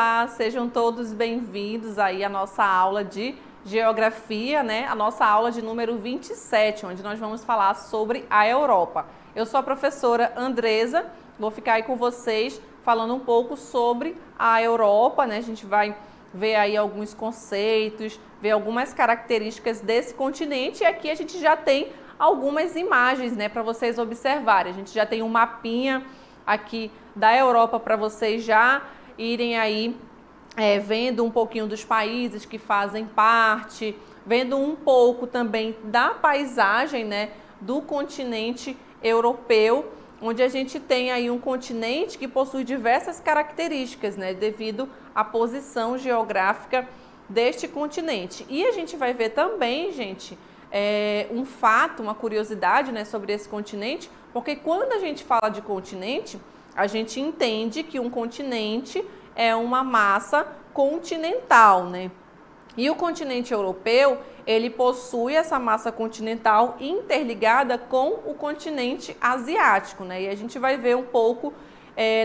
Olá, sejam todos bem-vindos aí à nossa aula de Geografia, né? A nossa aula de número 27, onde nós vamos falar sobre a Europa. Eu sou a professora Andresa, vou ficar aí com vocês falando um pouco sobre a Europa, né? A gente vai ver aí alguns conceitos, ver algumas características desse continente e aqui a gente já tem algumas imagens, né, para vocês observarem. A gente já tem um mapinha aqui da Europa para vocês já irem aí vendo um pouquinho dos países que fazem parte, vendo um pouco também da paisagem, né, do continente europeu, onde a gente tem aí um continente que possui diversas características, né, devido à posição geográfica deste continente. E a gente vai ver também, gente, um fato, uma curiosidade, né, sobre esse continente, porque quando a gente fala de continente, a gente entende que um continente é uma massa continental, né? E o continente europeu, ele possui essa massa continental interligada com o continente asiático, né? E a gente vai ver um pouco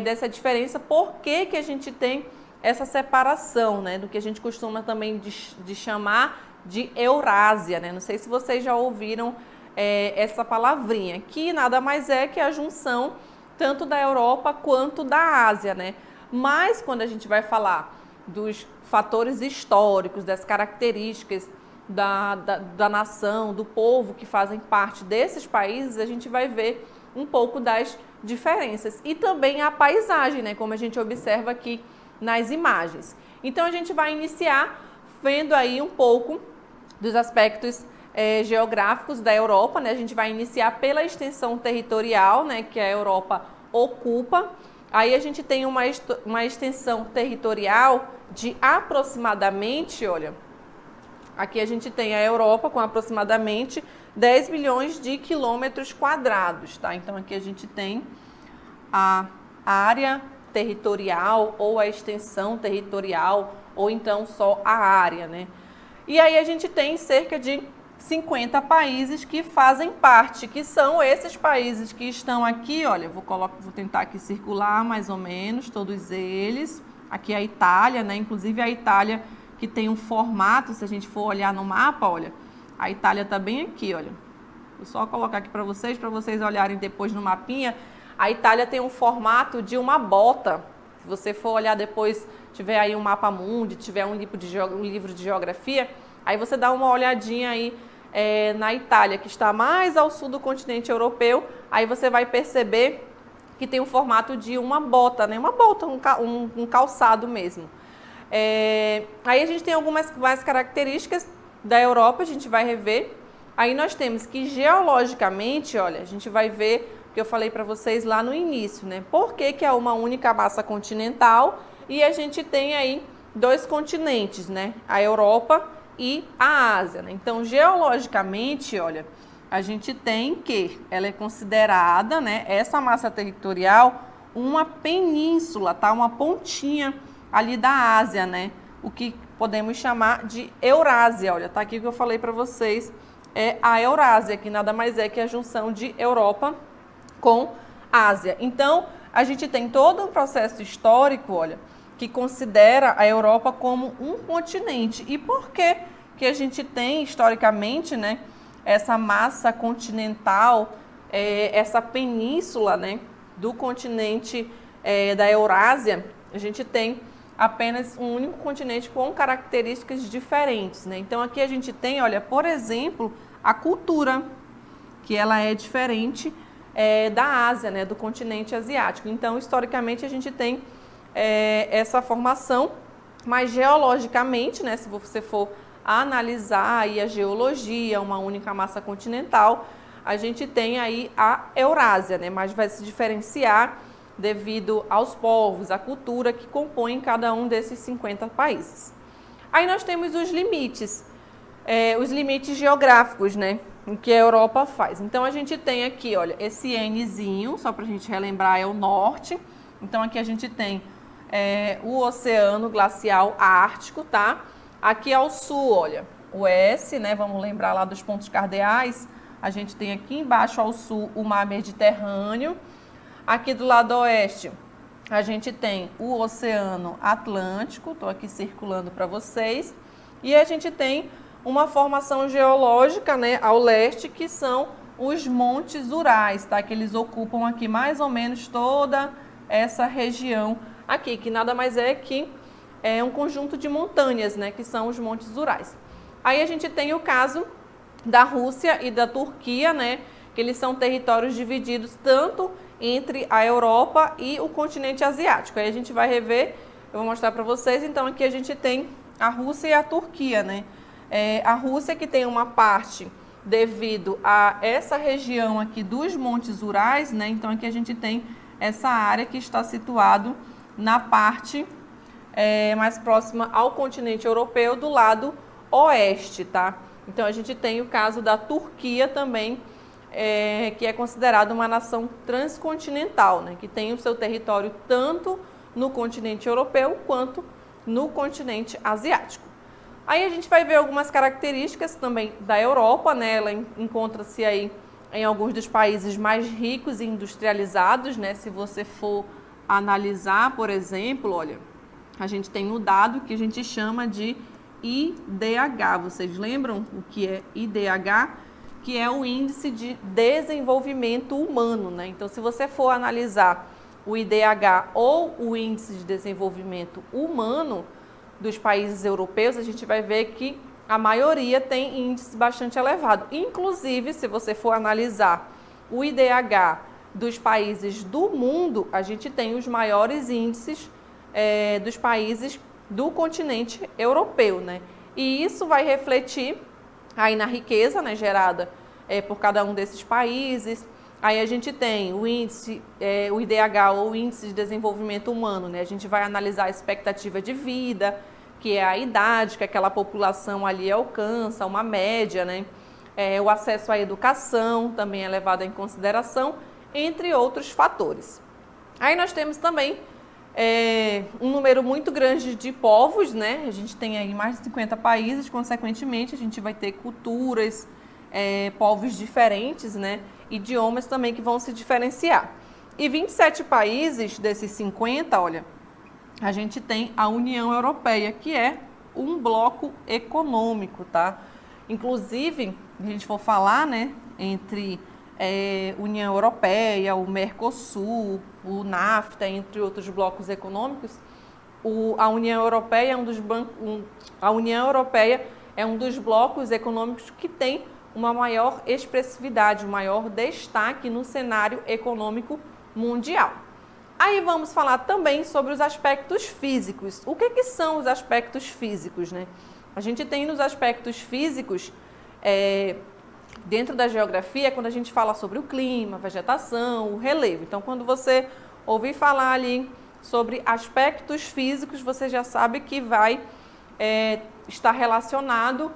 dessa diferença, por que que a gente tem essa separação, né? Do que a gente costuma também de chamar de Eurásia, né? Não sei se vocês já ouviram essa palavrinha, que nada mais é que a junção tanto da Europa quanto da Ásia, né? Mas quando a gente vai falar dos fatores históricos, das características da nação, do povo que fazem parte desses países, a gente vai ver um pouco das diferenças. E também a paisagem, né? Como a gente observa aqui nas imagens. Então a gente vai iniciar vendo aí um pouco dos aspectos geográficos da Europa, né? A gente vai iniciar pela extensão territorial, né, que a Europa ocupa. Aí a gente tem uma extensão territorial de aproximadamente, olha, aqui a gente tem a Europa com aproximadamente 10 milhões de quilômetros quadrados, tá? Então aqui a gente tem a área territorial ou a extensão territorial ou então só a área, né? E aí a gente tem cerca de 50 países que fazem parte, que são esses países que estão aqui, olha, vou tentar aqui circular mais ou menos todos eles. Aqui é a Itália, né? Inclusive a Itália que tem um formato, se a gente for olhar no mapa, olha, a Itália tá bem aqui, olha. Vou só colocar aqui para vocês olharem depois no mapinha. A Itália tem um formato de uma bota. Se você for olhar depois, tiver aí um mapa mundi, tiver um livro de geografia, aí você dá uma olhadinha aí na Itália, que está mais ao sul do continente europeu, aí você vai perceber que tem um formato de uma bota, né? Uma bota, um calçado mesmo. Aí a gente tem algumas mais características da Europa, a gente vai rever. Aí nós temos que geologicamente, olha, a gente vai ver o que eu falei para vocês lá no início, né? Por que que é uma única massa continental e a gente tem aí dois continentes, né? A Europa e a Ásia, né? Então, geologicamente, olha, a gente tem que ela é considerada, né, essa massa territorial, uma península, tá? Uma pontinha ali da Ásia, né? O que podemos chamar de Eurásia, olha, tá aqui o que eu falei para vocês, é a Eurásia, que nada mais é que a junção de Europa com Ásia. Então, a gente tem todo um processo histórico, olha, que considera a Europa como um continente. E por que que a gente tem, historicamente, né, essa massa continental, essa península, né, do continente da Eurásia? A gente tem apenas um único continente com características diferentes, né? Então, aqui a gente tem, olha, por exemplo, a cultura, que ela é diferente da Ásia, né, do continente asiático. Então, historicamente, a gente tem essa formação, mas geologicamente, né, se você for analisar aí a geologia, uma única massa continental, a gente tem aí a Eurásia, né, mas vai se diferenciar devido aos povos, à cultura que compõem cada um desses 50 países. Aí nós temos os limites geográficos, né, em que a Europa faz. Então, a gente tem aqui, olha, esse Nzinho, só para a gente relembrar, é o norte. Então, aqui a gente tem o Oceano Glacial Ártico, tá? Aqui ao sul, olha, o S, né? Vamos lembrar lá dos pontos cardeais. A gente tem aqui embaixo ao sul o Mar Mediterrâneo. Aqui do lado oeste, a gente tem o Oceano Atlântico, estou aqui circulando para vocês, e a gente tem uma formação geológica, né, ao leste, que são os Montes Urais, tá? Que eles ocupam aqui mais ou menos toda essa região aqui, que nada mais é que um conjunto de montanhas, né, que são os Montes Urais. Aí a gente tem o caso da Rússia e da Turquia, né, que eles são territórios divididos tanto entre a Europa e o continente asiático. Aí a gente vai rever, eu vou mostrar para vocês. Então aqui a gente tem a Rússia e a Turquia, né? A Rússia que tem uma parte devido a essa região aqui dos Montes Urais, né? Então aqui a gente tem essa área que está situado na parte mais próxima ao continente europeu, do lado oeste, tá? Então a gente tem o caso da Turquia também, que é considerada uma nação transcontinental, né? Que tem o seu território tanto no continente europeu quanto no continente asiático. Aí a gente vai ver algumas características também da Europa, né? Ela encontra-se aí em alguns dos países mais ricos e industrializados, né? Se você for analisar, por exemplo, olha, a gente tem um dado que a gente chama de IDH. Vocês lembram o que é IDH? Que é o Índice de Desenvolvimento Humano, né? Então, se você for analisar o IDH ou o Índice de Desenvolvimento Humano dos países europeus, a gente vai ver que a maioria tem índices bastante elevados. Inclusive, se você for analisar o IDH dos países do mundo, a gente tem os maiores índices dos países do continente europeu, né? E isso vai refletir aí na riqueza, né, gerada por cada um desses países. Aí a gente tem o índice, o IDH ou o Índice de Desenvolvimento Humano, né? A gente vai analisar a expectativa de vida, que é a idade que aquela população ali alcança, uma média, né? O acesso à educação também é levado em consideração, entre outros fatores. Aí nós temos também um número muito grande de povos, né? A gente tem aí mais de 50 países, consequentemente a gente vai ter culturas, povos diferentes, né? Idiomas também que vão se diferenciar. E 27 países desses 50, olha, a gente tem a União Europeia, que é um bloco econômico, tá? Inclusive, se a gente for falar, né, entre União Europeia, o Mercosul, o NAFTA, entre outros blocos econômicos, a União Europeia é um dos blocos econômicos que tem uma maior expressividade, um maior destaque no cenário econômico mundial. Aí vamos falar também sobre os aspectos físicos. O que são os aspectos físicos, né? A gente tem nos aspectos físicos, dentro da geografia, quando a gente fala sobre o clima, a vegetação, o relevo. Então, quando você ouvir falar ali sobre aspectos físicos, você já sabe que vai estar relacionado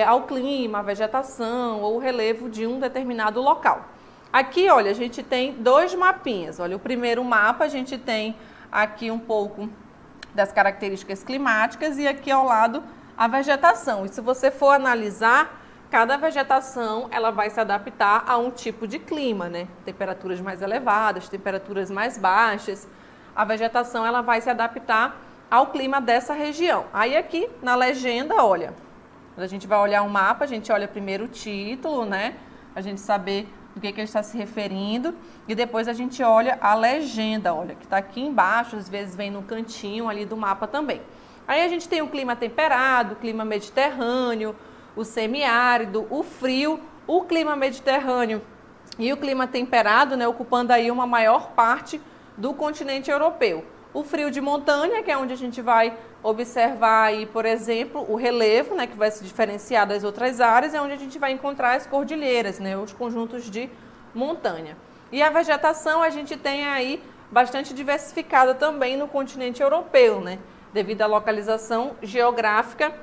ao clima, à vegetação ou o relevo de um determinado local. Aqui, olha, a gente tem dois mapinhas. Olha, o primeiro mapa a gente tem aqui um pouco das características climáticas e aqui ao lado a vegetação. E se você for analisar, cada vegetação ela vai se adaptar a um tipo de clima, né? Temperaturas mais elevadas, temperaturas mais baixas. A vegetação ela vai se adaptar ao clima dessa região. Aí aqui na legenda, olha, quando a gente vai olhar um mapa, a gente olha primeiro o título, né? A gente saber do que ele está se referindo, e depois a gente olha a legenda, olha, que está aqui embaixo, às vezes vem no cantinho ali do mapa também. Aí a gente tem o clima temperado, o clima mediterrâneo, o semiárido, o frio, o clima mediterrâneo e o clima temperado, né, ocupando aí uma maior parte do continente europeu. O frio de montanha, que é onde a gente vai observar aí, por exemplo, o relevo, né, que vai se diferenciar das outras áreas, é onde a gente vai encontrar as cordilheiras, né, os conjuntos de montanha. E a vegetação a gente tem aí bastante diversificada também no continente europeu, né, devido à localização geográfica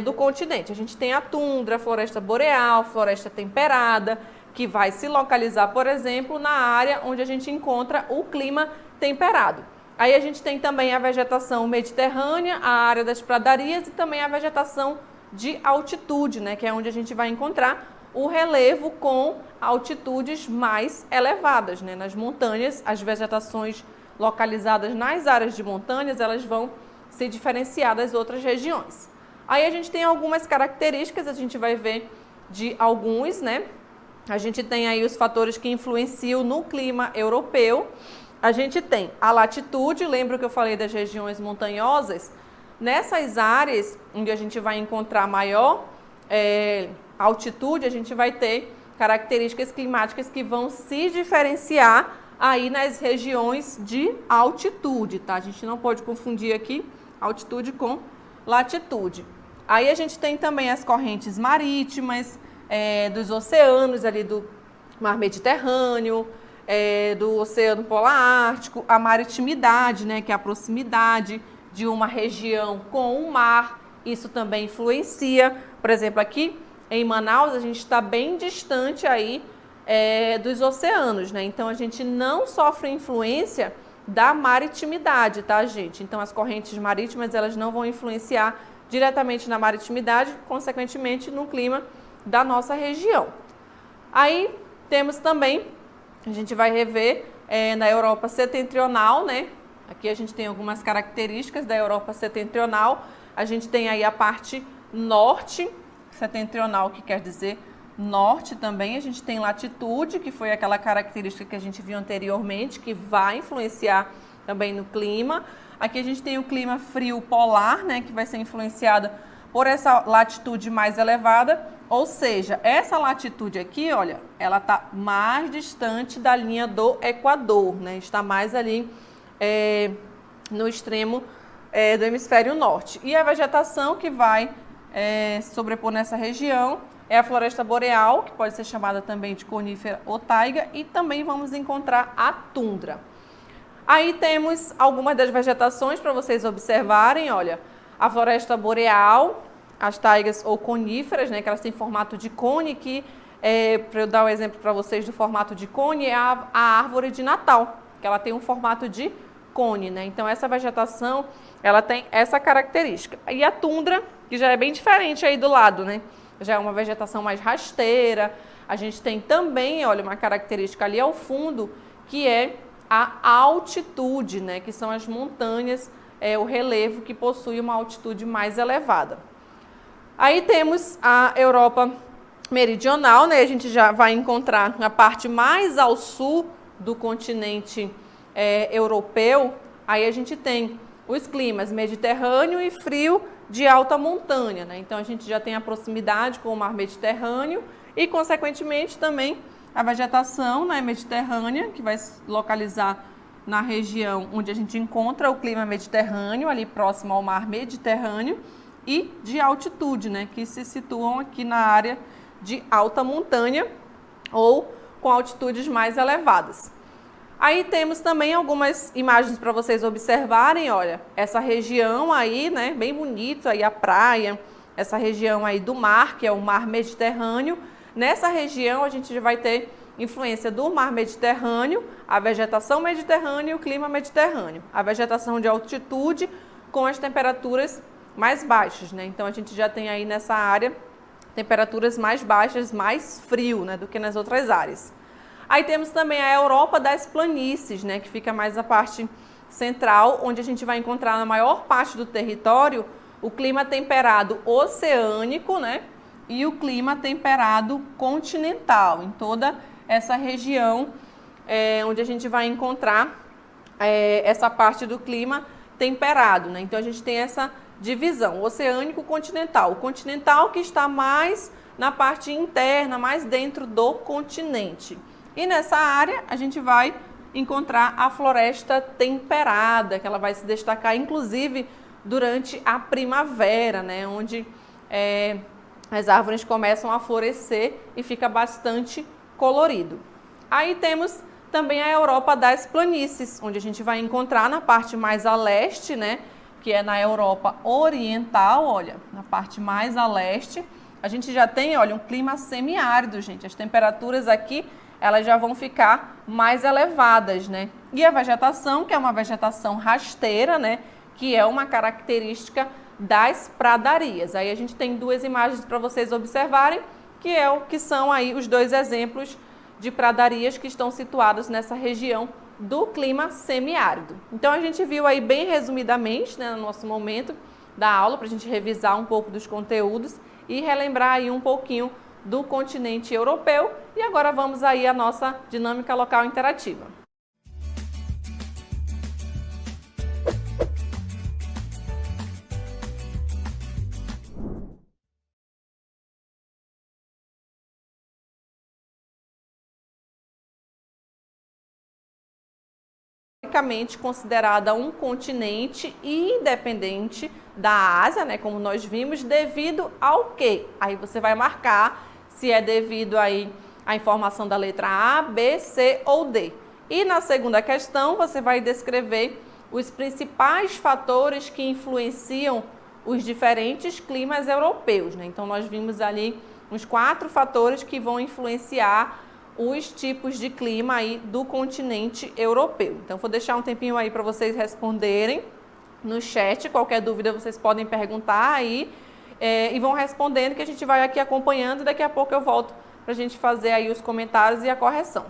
do continente. A gente tem a tundra, floresta boreal, floresta temperada, que vai se localizar, por exemplo, na área onde a gente encontra o clima temperado. Aí a gente tem também a vegetação mediterrânea, a área das pradarias e também a vegetação de altitude, né, que é onde a gente vai encontrar o relevo com altitudes mais elevadas, né? Nas montanhas, as vegetações localizadas nas áreas de montanhas, elas vão se diferenciar das outras regiões. Aí a gente tem algumas características, a gente vai ver de alguns, né? A gente tem aí os fatores que influenciam no clima europeu. A gente tem a latitude, lembra que eu falei das regiões montanhosas? Nessas áreas onde a gente vai encontrar maior altitude, a gente vai ter características climáticas que vão se diferenciar aí nas regiões de altitude, tá? A gente não pode confundir aqui altitude com latitude. Aí a gente tem também as correntes marítimas, dos oceanos ali do Mar Mediterrâneo, do Oceano Polar Ártico, a maritimidade, né, que é a proximidade de uma região com o mar, isso também influencia. Por exemplo, aqui em Manaus a gente está bem distante aí dos oceanos, né? Então a gente não sofre influência da maritimidade, tá, gente? Então as correntes marítimas elas não vão influenciar diretamente na maritimidade, consequentemente no clima da nossa região. Aí temos também, a gente vai rever na Europa setentrional, né? Aqui a gente tem algumas características da Europa setentrional. A gente tem aí a parte norte, setentrional, que quer dizer norte também. A gente tem latitude, que foi aquela característica que a gente viu anteriormente, que vai influenciar também no clima. Aqui a gente tem o clima frio polar, né, que vai ser influenciado por essa latitude mais elevada, ou seja, essa latitude aqui, olha, ela está mais distante da linha do Equador, né, está mais ali no extremo do hemisfério norte. E a vegetação que vai sobrepor nessa região é a floresta boreal, que pode ser chamada também de conífera ou taiga, e também vamos encontrar a tundra. Aí temos algumas das vegetações para vocês observarem, olha, a floresta boreal, as taigas ou coníferas, né, que elas têm formato de cone, que, para eu dar um exemplo para vocês do formato de cone, é a árvore de Natal, que ela tem um formato de cone, né? Então essa vegetação, ela tem essa característica. E a tundra, que já é bem diferente aí do lado, né? Já é uma vegetação mais rasteira. A gente tem também, olha, uma característica ali ao fundo, que é a altitude, né? Que são as montanhas, o relevo que possui uma altitude mais elevada. Aí temos a Europa meridional, né? A gente já vai encontrar na parte mais ao sul do continente europeu. Aí a gente tem os climas mediterrâneo e frio de alta montanha, né? Então a gente já tem a proximidade com o mar Mediterrâneo e, consequentemente, também a vegetação, né, mediterrânea, que vai se localizar na região onde a gente encontra o clima mediterrâneo, ali próximo ao mar Mediterrâneo, e de altitude, né, que se situam aqui na área de alta montanha ou com altitudes mais elevadas. Aí temos também algumas imagens para vocês observarem, olha, essa região aí, né, bem bonito, aí a praia, essa região aí do mar, que é o mar Mediterrâneo. Nessa região a gente vai ter influência do mar Mediterrâneo, a vegetação mediterrânea e o clima mediterrâneo. A vegetação de altitude com as temperaturas mais baixas, né? Então a gente já tem aí nessa área temperaturas mais baixas, mais frio, né, do que nas outras áreas. Aí temos também a Europa das planícies, né, que fica mais na parte central, onde a gente vai encontrar na maior parte do território o clima temperado oceânico, né, e o clima temperado continental, em toda essa região onde a gente vai encontrar essa parte do clima temperado, né. Então a gente tem essa divisão, oceânico continental. O continental que está mais na parte interna, mais dentro do continente. E nessa área a gente vai encontrar a floresta temperada, que ela vai se destacar inclusive durante a primavera, né, onde as árvores começam a florescer e fica bastante colorido. Aí temos também a Europa das planícies, onde a gente vai encontrar na parte mais a leste, né, que é na Europa oriental, olha, na parte mais a leste, a gente já tem, olha, um clima semiárido, gente. As temperaturas aqui elas já vão ficar mais elevadas, né? E a vegetação, que é uma vegetação rasteira, né? Que é uma característica das pradarias. Aí a gente tem duas imagens para vocês observarem, que são aí os dois exemplos de pradarias que estão situados nessa região do clima semiárido. Então a gente viu aí bem resumidamente, né, no nosso momento da aula, para a gente revisar um pouco dos conteúdos e relembrar aí um pouquinho do continente europeu. E agora vamos aí à nossa dinâmica local interativa. Considerada um continente independente da Ásia, né, como nós vimos, devido ao quê? Aí você vai marcar se é devido aí à informação da letra A, B, C ou D. E na segunda questão você vai descrever os principais fatores que influenciam os diferentes climas europeus, né? Então nós vimos ali uns 4 fatores que vão influenciar os tipos de clima aí do continente europeu. Então, vou deixar um tempinho aí para vocês responderem no chat. Qualquer dúvida vocês podem perguntar aí e vão respondendo, que a gente vai aqui acompanhando e daqui a pouco eu volto para a gente fazer aí os comentários e a correção.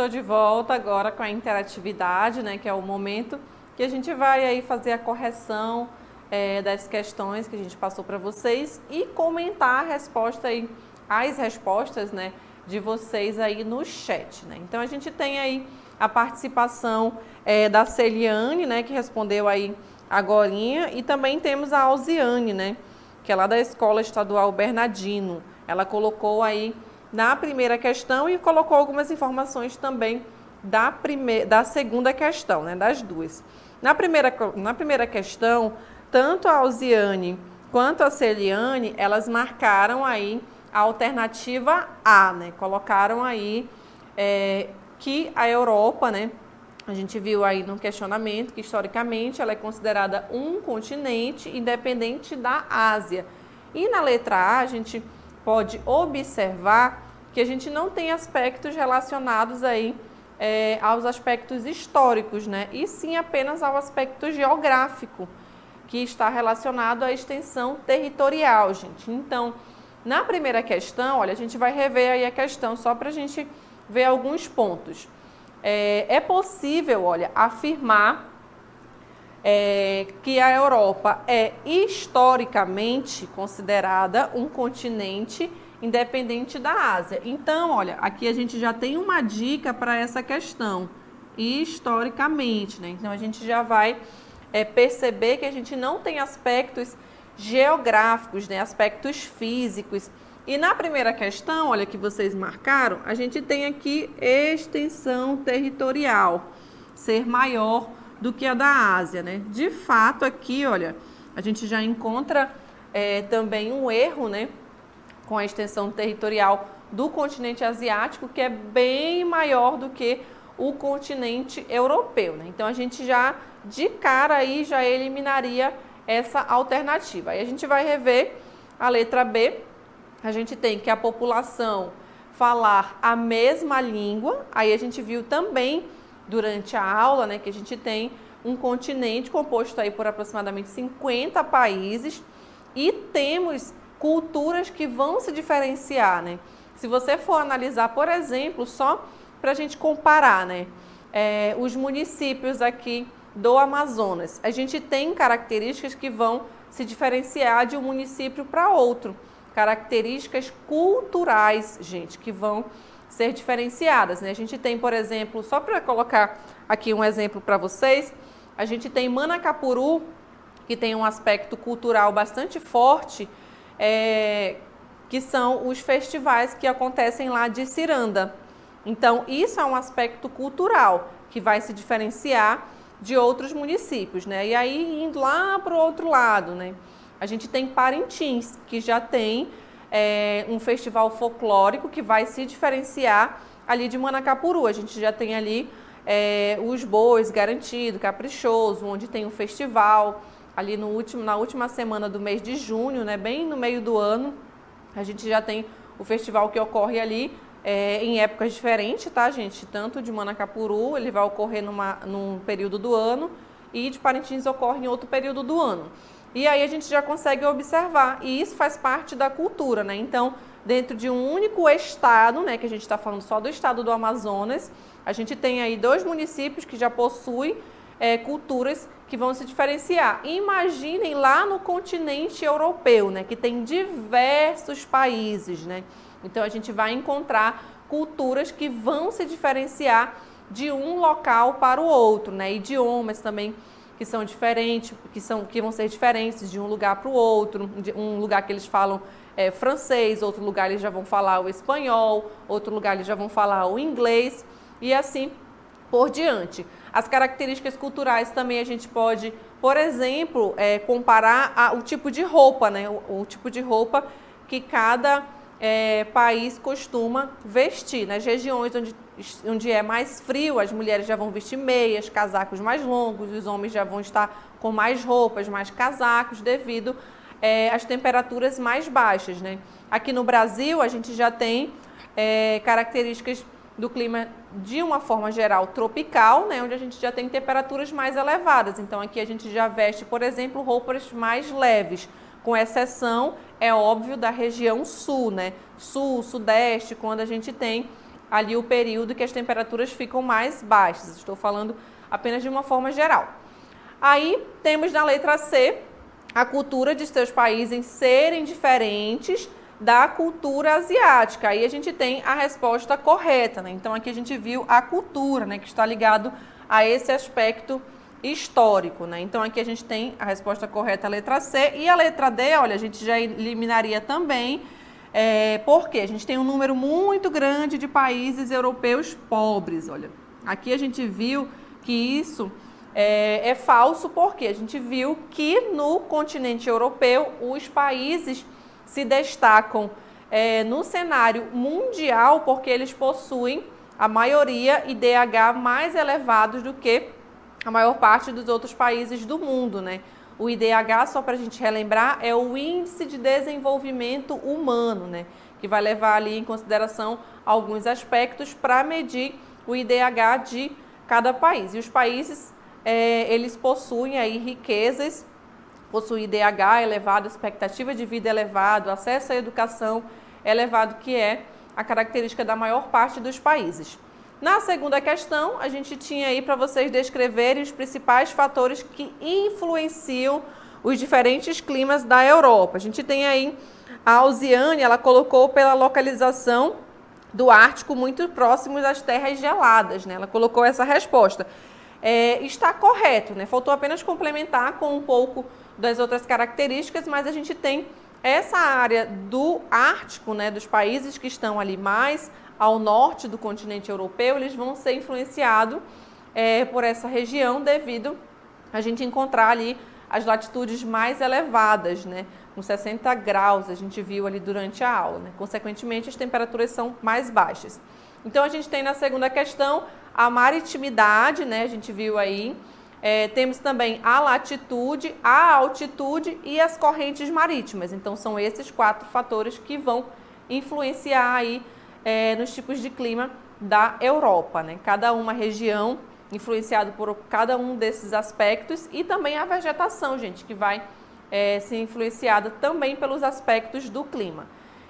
estou de volta agora com a interatividade, né, que é o momento que a gente vai aí fazer a correção das questões que a gente passou para vocês e comentar a resposta aí, as respostas, né, de vocês aí no chat, né? Então a gente tem aí a participação da Celiane, né, que respondeu aí agorinha, e também temos a Alziane, né, que é lá da Escola Estadual Bernardino. Ela colocou aí na primeira questão e colocou algumas informações também da segunda questão, né, das duas. Na primeira questão, tanto a Alziane quanto a Celiane, elas marcaram aí a alternativa A, né, colocaram aí que a Europa, né, a gente viu aí no questionamento que historicamente ela é considerada um continente independente da Ásia. E na letra A a gente pode observar que a gente não tem aspectos relacionados aí aos aspectos históricos, né? E sim apenas ao aspecto geográfico, que está relacionado à extensão territorial, gente. Então, na primeira questão, olha, a gente vai rever aí a questão só para a gente ver alguns pontos. É possível, olha, afirmar que a Europa é historicamente considerada um continente independente da Ásia. Então, olha, aqui a gente já tem uma dica para essa questão, historicamente, né? Então, a gente já vai perceber que a gente não tem aspectos geográficos, né? Aspectos físicos. E na primeira questão, olha, que vocês marcaram, a gente tem aqui extensão territorial, ser maior do que a da Ásia, né? De fato, aqui, olha, a gente já encontra também um erro, né, com a extensão territorial do continente asiático, que é bem maior do que o continente europeu, né? Então, a gente já, de cara aí, já eliminaria essa alternativa. Aí a gente vai rever a letra B. A gente tem que a população falar a mesma língua. Aí a gente viu também durante a aula, né, que a gente tem um continente composto aí por aproximadamente 50 países e temos culturas que vão se diferenciar, né? Se você for analisar, por exemplo, só para a gente comparar, né, os municípios aqui do Amazonas, a gente tem características que vão se diferenciar de um município para outro, características culturais, gente, que vão ser diferenciadas, né? A gente tem, por exemplo, só para colocar aqui um exemplo para vocês, a gente tem Manacapuru, que tem um aspecto cultural bastante forte, que são os festivais que acontecem lá de Ciranda. Então, isso é um aspecto cultural que vai se diferenciar de outros municípios, né? E aí, indo lá para o outro lado, né, a gente tem Parintins, que já tem um festival folclórico que vai se diferenciar ali de Manacapuru. A gente já tem ali os bois garantido, caprichoso, onde tem um festival ali na última semana do mês de junho, né, bem no meio do ano. A gente já tem o festival que ocorre ali em épocas diferentes, tá, gente? Tanto de Manacapuru, ele vai ocorrer num período do ano, e de Parintins ocorre em outro período do ano. E aí a gente já consegue observar, e isso faz parte da cultura, né? Então, dentro de um único estado, né, que a gente está falando só do estado do Amazonas, a gente tem aí 2 municípios que já possuem culturas que vão se diferenciar. Imaginem lá no continente europeu, né, que tem diversos países, né? Então, a gente vai encontrar culturas que vão se diferenciar de um local para o outro, né? Idiomas também que são diferentes, que vão ser diferentes de um lugar para o outro. De um lugar que eles falam francês, outro lugar eles já vão falar o espanhol, outro lugar eles já vão falar o inglês e assim por diante. As características culturais também a gente pode, por exemplo, comparar o tipo de roupa, né? O tipo de roupa que cada país costuma vestir. Nas regiões onde é mais frio, as mulheres já vão vestir meias, casacos mais longos, os homens já vão estar com mais roupas, mais casacos, devido às temperaturas mais baixas, né? Aqui no Brasil, a gente já tem características do clima, de uma forma geral, tropical, né? Onde a gente já tem temperaturas mais elevadas. Então, aqui a gente já veste, por exemplo, roupas mais leves, com exceção, é óbvio, da região sul, né? Sul, sudeste, quando a gente tem ali o período que as temperaturas ficam mais baixas. Estou falando apenas de uma forma geral. Aí temos na letra C a cultura de seus países serem diferentes da cultura asiática. Aí a gente tem a resposta correta, né? Então aqui a gente viu a cultura, né, que está ligado a esse aspecto histórico, né? Então aqui a gente tem a resposta correta, a letra C, e a letra D, olha, a gente já eliminaria também, porque a gente tem um número muito grande de países europeus pobres, olha. Aqui a gente viu que isso é falso, porque a gente viu que no continente europeu os países se destacam no cenário mundial porque eles possuem a maioria IDH mais elevados do que a maior parte dos outros países do mundo, né? O IDH, só para a gente relembrar, é o Índice de Desenvolvimento Humano, né? Que vai levar ali em consideração alguns aspectos para medir o IDH de cada país. E os países, eles possuem aí riquezas, possuem IDH elevado, expectativa de vida elevado, acesso à educação elevado, que é a característica da maior parte dos países. Na segunda questão, a gente tinha aí para vocês descreverem os principais fatores que influenciam os diferentes climas da Europa. A gente tem aí a Ausiane, ela colocou pela localização do Ártico muito próximo das terras geladas, né? Ela colocou essa resposta. Está correto, né? Faltou apenas complementar com um pouco das outras características, mas a gente tem essa área do Ártico, né, dos países que estão ali mais ao norte do continente europeu, eles vão ser influenciados por essa região devido a gente encontrar ali as latitudes mais elevadas, né, com 60 graus, a gente viu ali durante a aula, né? Consequentemente, as temperaturas são mais baixas. Então, a gente tem na segunda questão a maritimidade, né, a gente viu aí, temos também a latitude, a altitude e as correntes marítimas. Então, são esses 4 fatores que vão influenciar aí nos tipos de clima da Europa, né? Cada uma região influenciada por cada um desses aspectos, e também a vegetação, gente, que vai ser influenciada também pelos aspectos do clima.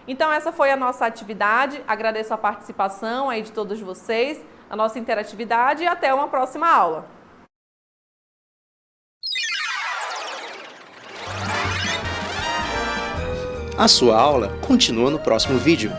Então, essa foi a nossa atividade. Agradeço a participação aí de todos vocês, a nossa interatividade, e até uma próxima aula. A sua aula continua no próximo vídeo.